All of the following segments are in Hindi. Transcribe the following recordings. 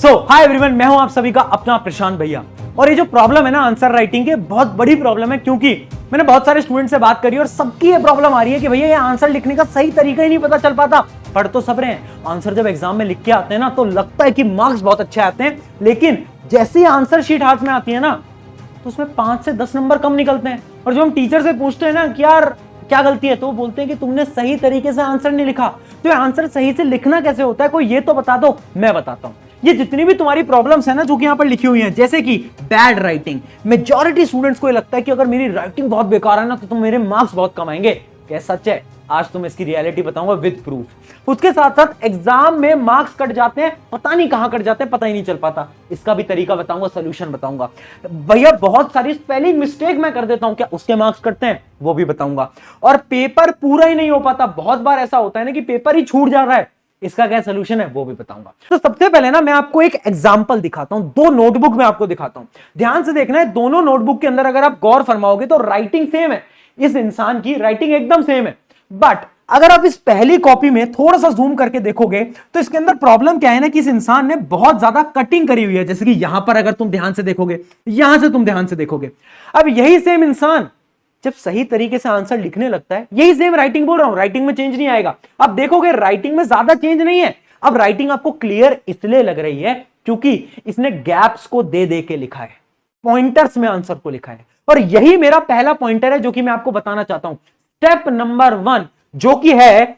हाय एवरीवन, मैं हूं आप सभी का अपना प्रशांत भैया। और ये जो प्रॉब्लम है ना आंसर राइटिंग की, बहुत बड़ी प्रॉब्लम है, क्योंकि मैंने बहुत सारे स्टूडेंट से बात करी और सबकी ये प्रॉब्लम आ रही है कि भैया ये आंसर लिखने का सही तरीका ही नहीं पता चल पाता। पढ़ तो सब रहे हैं, आंसर जब एग्जाम में लिख के आते हैं ना तो लगता है कि मार्क्स बहुत अच्छे आते हैं, लेकिन जैसे ही आंसर शीट हाथ में आती है ना तो उसमें 5 से 10 नंबर कम निकलते हैं। और जब हम टीचर से पूछते हैं ना कि यार क्या गलती है, तो वो बोलते हैं कि तुमने सही तरीके से आंसर नहीं लिखा। तो आंसर सही से लिखना कैसे होता है, कोई ये तो बता दो। मैं बताता हूं। ये जितनी भी तुम्हारी प्रॉब्लम्स है ना जो कि यहां पर लिखी हुई हैं, जैसे कि बैड राइटिंग, मेजॉरिटी स्टूडेंट्स को लगता है कि अगर मेरी राइटिंग बहुत बेकार है ना तो मेरे मार्क्स बहुत कम आएंगे। क्या सच है? आज तुम्हें इसकी रियलिटी बताऊंगा विद प्रूफ। उसके साथ साथ एग्जाम में मार्क्स कट जाते हैं, पता नहीं कहां कट जाते हैं, पता ही नहीं चल पाता। इसका भी तरीका बताऊंगा, सोल्यूशन बताऊंगा। भैया बहुत सारी स्पेलिंग मिस्टेक मैं कर देता हूं, क्या उसके मार्क्स कटते हैं वो भी बताऊंगा। और पेपर पूरा ही नहीं हो पाता, बहुत बार ऐसा होता है ना कि पेपर ही छूट जा रहा है, इसका क्या सोल्यूशन है वो भी बताऊंगा। तो सबसे पहले ना मैं आपको एक एग्जांपल दिखाता हूं, दो नोटबुक में आपको दिखाता हूं, ध्यान से देखना है। दोनों नोटबुक के अंदर अगर आप गौर फरमाओगे तो राइटिंग सेम है, इस इंसान की राइटिंग एकदम सेम है। बट अगर आप इस पहली कॉपी में थोड़ा सा जूम करके देखोगे तो इसके अंदर प्रॉब्लम क्या है ना कि इस इंसान ने बहुत ज्यादा कटिंग करी हुई है। जैसे कि यहां पर अगर तुम ध्यान से देखोगे, यहां से तुम ध्यान से देखोगे, अब यही सेम इंसान जब सही तरीके से आंसर लिखने लगता है, यही सेम राइटिंग बोल रहा हूं, राइटिंग में चेंज नहीं आएगा। अब देखोगे राइटिंग में ज्यादा चेंज नहीं है। अब राइटिंग आपको क्लियर इसलिए लग रही है क्योंकि इसने गैप्स को दे दे के लिखा है, पॉइंटर्स में आंसर को लिखा है। और यही मेरा पहला पॉइंटर है जो कि मैं आपको बताना चाहता हूं। स्टेप नंबर 1 जो कि है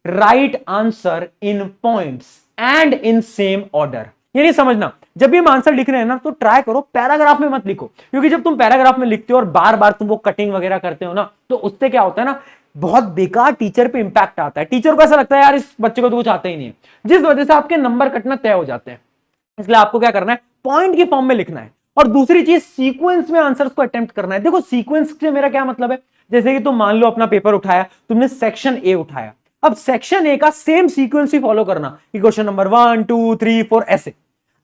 right answer in points and in same order. ये नहीं समझना, जब भी हम आंसर लिख रहे हैं ना तो ट्राई करो पैराग्राफ में मत लिखो, क्योंकि जब तुम पैराग्राफ में लिखते हो और बार बार तुम वो कटिंग वगैरह करते हो ना तो उससे क्या होता है ना, बहुत बेकार टीचर पे इंपैक्ट आता है। टीचर को ऐसा लगता है यार इस बच्चे को तो कुछ आता ही नहीं है, जिस वजह से आपके नंबर कटना तय हो जाते हैं। इसलिए आपको क्या करना है, पॉइंट की फॉर्म में लिखना है। और दूसरी चीज, सीक्वेंस में आंसर्स को अटेम्प्ट करना है। देखो सीक्वेंस से मेरा क्या मतलब है, जैसे कि तुम मान लो अपना पेपर उठाया, तुमने सेक्शन ए उठाया, अब सेक्शन ए का सेम सीक्वेंस ही फॉलो करना कि क्वेश्चन नंबर 1 2 3 4 ऐसे।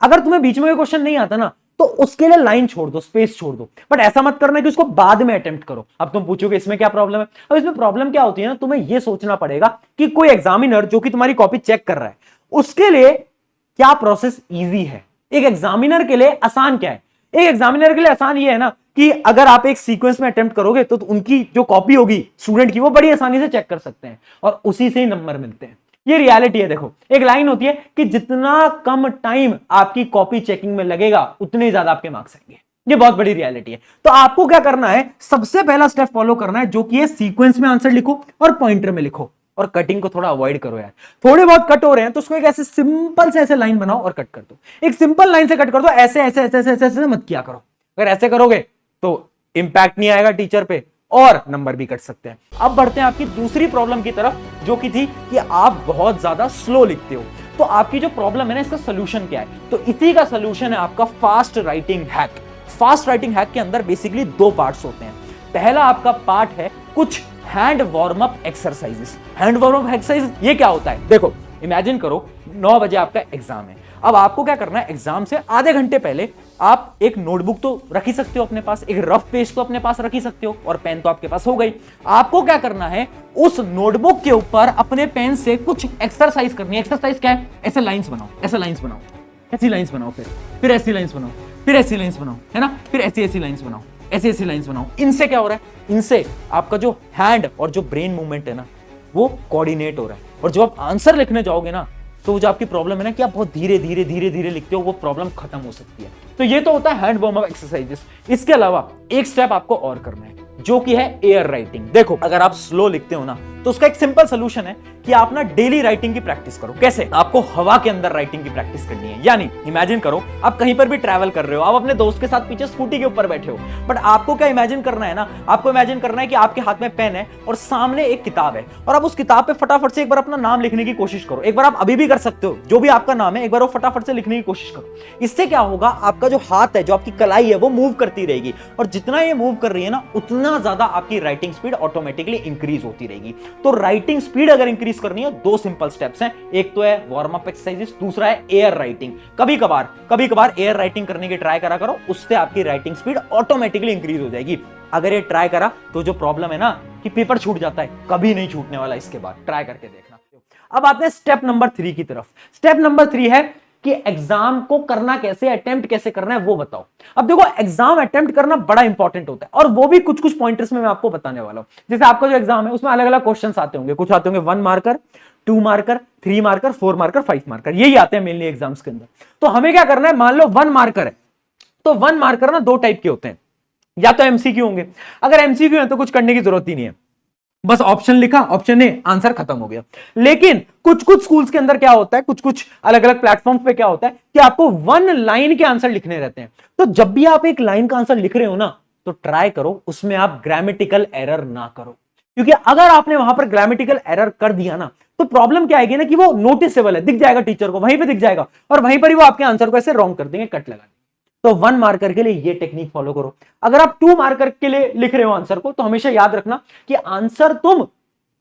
अगर तुम्हें बीच में कोई क्वेश्चन नहीं आता ना तो उसके लिए लाइन छोड़ दो, स्पेस छोड़ दो, बट ऐसा मत करना कि उसको बाद में अटेम्प्ट करो। अब तुम पूछोगे इसमें क्या प्रॉब्लम है। अब इसमें प्रॉब्लम क्या होती है ना, तुम्हें यह सोचना पड़ेगा कि कोई एग्जामिनर जो कि तुम्हारी कॉपी चेक कर रहा है उसके लिए क्या प्रोसेस इजी है, एक एग्जामिनर के लिए आसान क्या है। एक एग्जामिनर के लिए आसान ये है ना कि अगर आप एक सीक्वेंस में अटेम्प्ट करोगे तो उनकी जो कॉपी होगी स्टूडेंट की वो बड़ी आसानी से चेक कर सकते हैं और उसी से ही नंबर मिलते हैं। ये रियलिटी है। देखो एक लाइन होती है कि जितना कम टाइम आपकी कॉपी चेकिंग में लगेगा उतने ज्यादा आपके मार्क्स आएंगे। ये बहुत बड़ी रियलिटी है। तो आपको क्या करना है, सबसे पहला स्टेप फॉलो करना है जो कि है सीक्वेंस में आंसर लिखो और पॉइंटर में लिखो, और कटिंग को थोड़ा अवॉइड करो यार। थोड़े बहुत कट हो रहे हैं तो उसको एक ऐसे सिंपल से ऐसे लाइन बनाओ और कट कर दो। एक सिंपल लाइन से कट कर दो, ऐसे ऐसे ऐसे ऐसे ऐसे, ऐसे मत किया करो। अगर ऐसे करोगे तो इंपैक्ट नहीं आएगा टीचर पे और नंबर भी कट सकते हैं। अब बढ़ते हैं आपकी दूसरी प्रॉब्लम की तरफ जो कि थी कि आप बहुत ज्यादा स्लो लिखते हो। तो आपकी जो प्रॉब्लम है ना, इसका सोल्यूशन क्या है, तो इसी का सोल्यूशन है आपका fast writing hack. Fast writing hack के अंदर बेसिकली दो पार्ट्स होते हैं। पहला आपका पार्ट है कुछ hand warm up exercises. Hand warm up exercise ये क्या होता है, देखो इमेजिन करो 9 बजे आपका एग्जाम है। अब आपको क्या करना है, एग्जाम से आधे घंटे पहले आप एक नोटबुक तो रख ही सकते हो अपने पास, एक रफ पेज तो अपने पास रख ही सकते हो, और पेन तो आपके पास हो गई। आपको क्या करना है, उस नोटबुक के ऊपर अपने पेन से कुछ एक्सरसाइज करनी है। एक्सरसाइज क्या है, ऐसे लाइंस बनाओ, ऐसे लाइंस बनाओ, ऐसी लाइंस बनाओ, फिर ऐसी लाइंस बनाओ, फिर ऐसी लाइंस बनाओ, है ना, फिर ऐसी ऐसी लाइंस बनाओ, ऐसी ऐसी लाइंस बनाओ। इनसे क्या हो रहा है, इनसे आपका जो हैंड और जो ब्रेन मूवमेंट है ना वो कोऑर्डिनेट हो रहा है। और जब आप आंसर लिखने जाओगे ना तो जो आपकी प्रॉब्लम है ना कि आप बहुत धीरे धीरे धीरे धीरे लिखते हो, वो प्रॉब्लम खत्म हो सकती है। तो ये तो होता है हैंड वार्म अप एक्सरसाइजेस। इसके अलावा एक स्टेप आपको और करना है जो कि है एयर राइटिंग। देखो अगर आप स्लो लिखते हो ना तो उसका एक सिंपल सोल्यूशन है कि आप ना डेली राइटिंग की प्रैक्टिस करो। कैसे, आपको हवा के अंदर राइटिंग की प्रैक्टिस करनी है। यानी इमेजिन करो आप कहीं पर भी ट्रैवल कर रहे हो, आप अपने दोस्त के साथ पीछे स्कूटी के ऊपर बैठे हो, बट आपको क्या इमेजिन करना है ना, आपको इमेजिन करना है कि आपके हाथ में पेन है और सामने एक किताब है, और आप उस किताब पे फटाफट से एक बार अपना नाम लिखने की कोशिश करो। एक बार आप अभी भी कर सकते हो, जो भी आपका नाम है एक बार वो फटाफट से लिखने की कोशिश करो। इससे क्या होगा, आपका जो हाथ है, जो आपकी कलाई है वो मूव करती रहेगी, और जितना ये मूव कर रही है ना उतना ज्यादा आपकी राइटिंग स्पीड ऑटोमेटिकली इंक्रीज होती रहेगी। तो राइटिंग स्पीड अगर इंक्रीज करनी है, दो सिंपल स्टेप्स हैं, एक तो है वार्म अप एक्सरसाइजेस, दूसरा है एयर राइटिंग। कभी कभार एयर राइटिंग करने की ट्राई करा करो, उससे आपकी राइटिंग स्पीड ऑटोमेटिकली इंक्रीज हो जाएगी। अगर ये ट्राई करा तो जो प्रॉब्लम है ना कि पेपर छूट जाता है, कभी नहीं छूटने वाला। इसके बाद ट्राई करके देखना। अब आते हैं स्टेप नंबर 3 की तरफ। स्टेप नंबर 3 है कि एग्जाम को करना कैसे, अटेम्प्ट कैसे करना है वो बताओ। अब देखो एग्जाम अटेम्प्ट करना बड़ा इंपॉर्टेंट होता है और वो भी कुछ कुछ पॉइंटर्स में मैं आपको बताने वाला हूं। जैसे आपका जो एग्जाम है उसमें अलग अलग क्वेश्चन आते होंगे, कुछ आते होंगे 1 marker, 2 marker, 3 marker, 4 marker, 5 marker, यही आते हैं मेनली एग्जाम्स के अंदर। तो हमें क्या करना है, मान लो 1 मार्कर है तो 1 मार्कर ना 2 टाइप के होते हैं, या तो एमसीक्यू होंगे, अगर एमसीक्यू है तो कुछ करने की जरूरत ही नहीं है, बस ऑप्शन लिखा, ऑप्शन ए, आंसर खत्म हो गया। लेकिन कुछ कुछ स्कूल्स के अंदर क्या होता है, कुछ कुछ अलग अलग प्लेटफॉर्म्स पे क्या होता है कि आपको 1 लाइन के आंसर लिखने रहते हैं। तो जब भी आप एक लाइन का आंसर लिख रहे हो ना तो ट्राई करो उसमें आप ग्रामेटिकल एरर ना करो, क्योंकि अगर आपने वहां पर ग्रामेटिकल एरर कर दिया ना तो प्रॉब्लम क्या आएगी ना कि वो नोटिसेबल है, दिख जाएगा टीचर को, वहीं पे दिख जाएगा और वहीं पर ही वो आपके आंसर को ऐसे रॉन्ग कर देंगे, कट लगा देंगे। तो 1 मार्कर के लिए ये टेक्निक फॉलो करो। अगर आप 2 मार्कर के लिए लिख रहे हो आंसर को तो हमेशा याद रखना कि आंसर तुम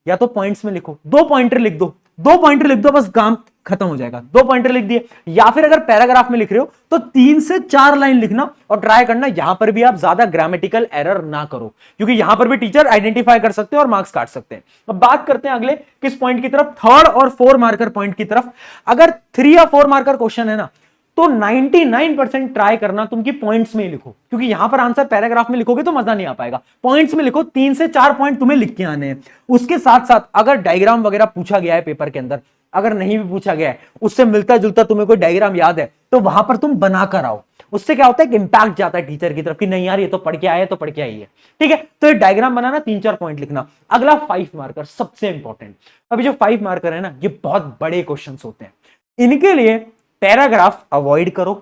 या तो पॉइंट्स में लिखो, 2 पॉइंटर लिख दो, 2 पॉइंटर लिख दो, बस काम खत्म हो जाएगा, 2 पॉइंटर लिख दिए। या फिर अगर पैराग्राफ में लिख रहे हो तो 3 से 4 लाइन लिखना और ट्राई करना यहां पर भी आप ज्यादा ग्रामेटिकल एरर ना करो, क्योंकि यहां पर भी टीचर आइडेंटिफाई कर सकते हैं और मार्क्स काट सकते हैं। अब बात करते हैं अगले किस पॉइंट की तरफ, 3rd और 4 मार्कर पॉइंट की तरफ। अगर 3 या 4 मार्कर क्वेश्चन है ना तो 99% ट्राई करना तुम की पॉइंट्स में ही लिखो, क्योंकि यहां पर आंसर पैराग्राफ में लिखोगे तो मजा नहीं आ पाएगा। पॉइंट्स में लिखो, 3 से 4 पॉइंट तुम्हें लिख के आने हैं। उसके साथ साथ अगर डायग्राम वगैरह पूछा गया है पेपर के अंदर, अगर नहीं भी पूछा गया है, उससे मिलता जुलता तुम्हें कोई डायग्राम याद है तो वहां पर तुम बनाकर आओ। उससे क्या होता है कि इंपैक्ट जाता है टीचर की तरफ कि नहीं यार ये तो पढ़ के आया, तो पढ़ के आई है, ठीक है। तो ये डायग्राम बनाना, 3-4 पॉइंट लिखना। अगला 5 मार्कर, सबसे इंपॉर्टेंट। अभी जो 5 मार्कर है ना ये बहुत बड़े क्वेश्चन होते हैं, इनके लिए पैराग्राफ अवॉइड करो,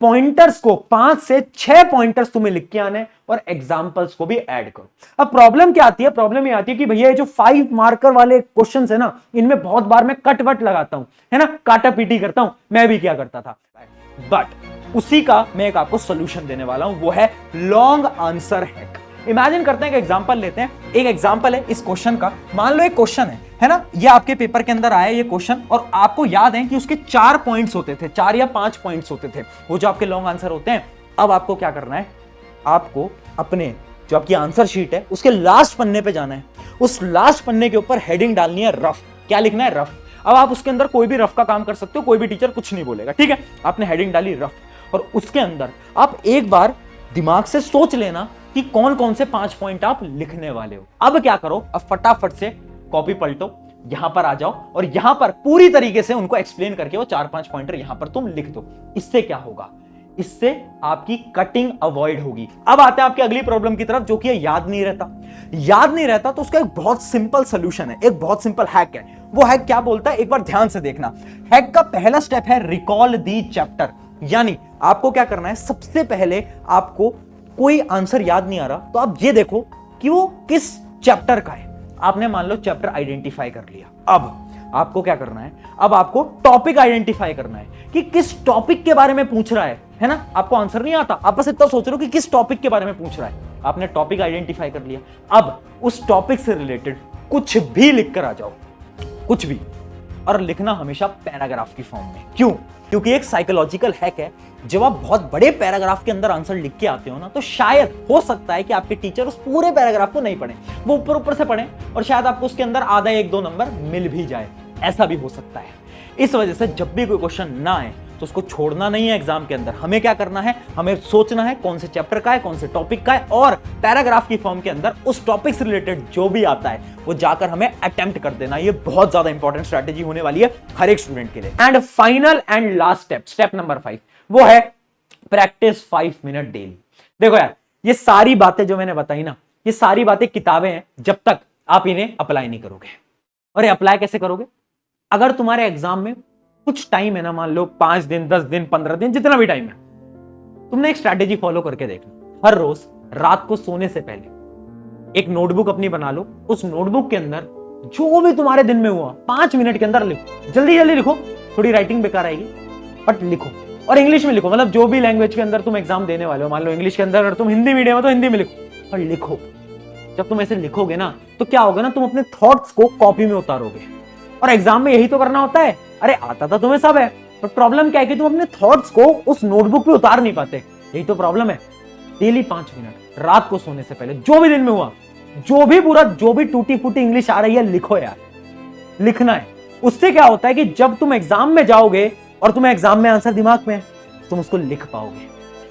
पॉइंटर्स को 5 से 6 पॉइंटर्स तुम्हें लिख के आने और एग्जांपल्स को भी ऐड करो। अब प्रॉब्लम क्या आती है, प्रॉब्लम ये आती है कि भैया ये जो 5 मार्कर वाले क्वेश्चंस है ना इनमें बहुत बार मैं कट वट लगाता हूं, है ना, काटा पीटी करता हूं, मैं भी क्या करता था। बट उसी का मैं एक आपको सोल्यूशन देने वाला हूं, वो है लॉन्ग आंसर हैक। इमेजिन करते हैं कि एग्जांपल लेते हैं, एक एग्जांपल है इस क्वेश्चन का। मान लो एक क्वेश्चन है ना, ये आपके पेपर के अंदर आया ये क्वेश्चन, और आपको याद है कि उसके 4 पॉइंट्स होते थे, 4 या 5 पॉइंट्स होते थे, वो जो आपके लॉन्ग आंसर होते हैं। अब आपको क्या करना है, आपको अपने जो आपकी आंसर शीट है उसके लास्ट पन्ने पे जाना है, उस लास्ट पन्ने के ऊपर हेडिंग डालनी है रफ। क्या लिखना है, रफ। अब आप उसके अंदर कोई भी रफ का काम कर सकते हो, कोई भी टीचर कुछ नहीं बोलेगा, ठीक है। आपने हेडिंग डाली रफ, और उसके अंदर आप एक बार दिमाग से सोच लेना कि कौन कौन से 5 पॉइंट आप लिखने वाले हो। अब क्या करो, अब फटाफट से कॉपी पलटो, यहां पर आ जाओ और यहां पर पूरी तरीके से उनको एक्सप्लेन करके वो 4-5 पॉइंटर यहां पर तुम लिख दो। इससे क्या होगा, इससे आपकी कटिंग अवॉइड होगी। अब आते हैं आपकी अगली प्रॉब्लम की तरफ, जो कि याद नहीं रहता। याद नहीं रहता तो उसका एक बहुत सिंपल सोल्यूशन है, एक बहुत सिंपल हैक है। वो हैक क्या बोलता है, एक बार ध्यान से देखना। हैक का पहला स्टेप है रिकॉल दी चैप्टर, यानी आपको क्या करना है, सबसे पहले आपको कोई आंसर याद नहीं आ रहा तो आप ये देखो कि वो किस चैप्टर का है। आपने मान लो चैप्टर आइडेंटिफाई कर लिया, अब आपको क्या करना है, अब आपको टॉपिक आइडेंटिफाई करना है कि किस टॉपिक के बारे में पूछ रहा है ना। आपको आंसर नहीं आता, आप बस इतना सोच रहे हो कि किस टॉपिक के बारे में पूछ रहा है। आपने टॉपिक आइडेंटिफाई कर लिया, अब उस टॉपिक से रिलेटेड कुछ भी लिख कर आ जाओ, कुछ भी, और लिखना हमेशा पैराग्राफ की फॉर्म में। क्यों? क्योंकि एक साइकोलॉजिकल हैक है, जब आप बहुत बड़े पैराग्राफ के अंदर आंसर लिख के आते हो ना तो शायद हो सकता है कि आपके टीचर उस पूरे पैराग्राफ को नहीं पढ़े, वो ऊपर ऊपर से पढ़े और शायद आपको उसके अंदर आधा 1-2 नंबर मिल भी जाए, ऐसा भी हो सकता है। इस वजह से जब भी कोई क्वेश्चन ना आए तो उसको छोड़ना नहीं है एग्जाम के अंदर। हमें क्या करना है, हमें सोचना है कौन से चैप्टर का है, कौन से टॉपिक का है, और पैराग्राफ की फॉर्म के अंदर उस टॉपिक से रिलेटेड जो भी आता है वो जाकर हमें अटेम्प्ट कर देना। ये बहुत ज्यादा इंपॉर्टेंट स्ट्रेटेजी होने वाली है हर एक स्टूडेंट के लिए। And final and last step, step number 5, वो है प्रैक्टिस 5 मिनट डेली। देखो यार, ये सारी बातें जो मैंने बताई ना, ये सारी बातें किताबें हैं जब तक आप इन्हें अप्लाई नहीं करोगे। और ये अप्लाई कैसे करोगे, अगर तुम्हारे एग्जाम में कुछ टाइम है ना, मान लो 5 दिन, 10 दिन, 15 दिन, जितना भी टाइम है, तुमने एक स्ट्रैटेजी फॉलो करके देखना। हर रोज रात को सोने से पहले एक नोटबुक अपनी बना लो, उस नोटबुक के अंदर जो भी तुम्हारे दिन में हुआ 5 मिनट के अंदर लिखो, जल्दी जल्दी लिखो। थोड़ी राइटिंग बेकार आएगी बट लिखो, और इंग्लिश में लिखो, मतलब जो भी लैंग्वेज के अंदर तुम एग्जाम देने वाले हो। मान लो इंग्लिश के अंदर अगर तुम हिंदी मीडियम हो तो हिंदी में लिखो, और लिखो। जब तुम ऐसे लिखोगे ना तो क्या होगा ना, तुम अपने थॉट्स को कॉपी में उतारोगे। और एग्जाम में यही तो करना होता है। अरे आता था तुम्हें सब है, पर प्रॉब्लम क्या है कि तुम अपने थॉट्स को उस नोटबुक पे उतार नहीं पाते, यही तो प्रॉब्लम है। डेली 5 मिनट रात को सोने से पहले जो भी दिन में हुआ, जो भी टूटी फूटी इंग्लिश आ रही है, लिखो यार, लिखना है। उससे क्या होता है कि जब तुम एग्जाम में जाओगे और तुम्हें एग्जाम में आंसर दिमाग में है, तुम उसको लिख पाओगे।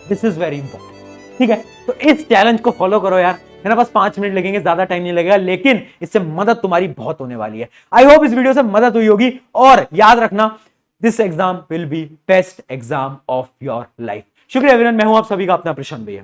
This is very important. ठीक है, तो इस चैलेंज को फॉलो करो यार, है ना। बस 5 मिनट लगेंगे, ज्यादा टाइम नहीं लगेगा, लेकिन इससे मदद तुम्हारी बहुत होने वाली है। आई होप इस वीडियो से मदद हुई होगी, और याद रखना this exam will be best exam of your life. शुक्रिया एवरीवन, मैं हूं आप सभी का अपना प्रशांत भैया।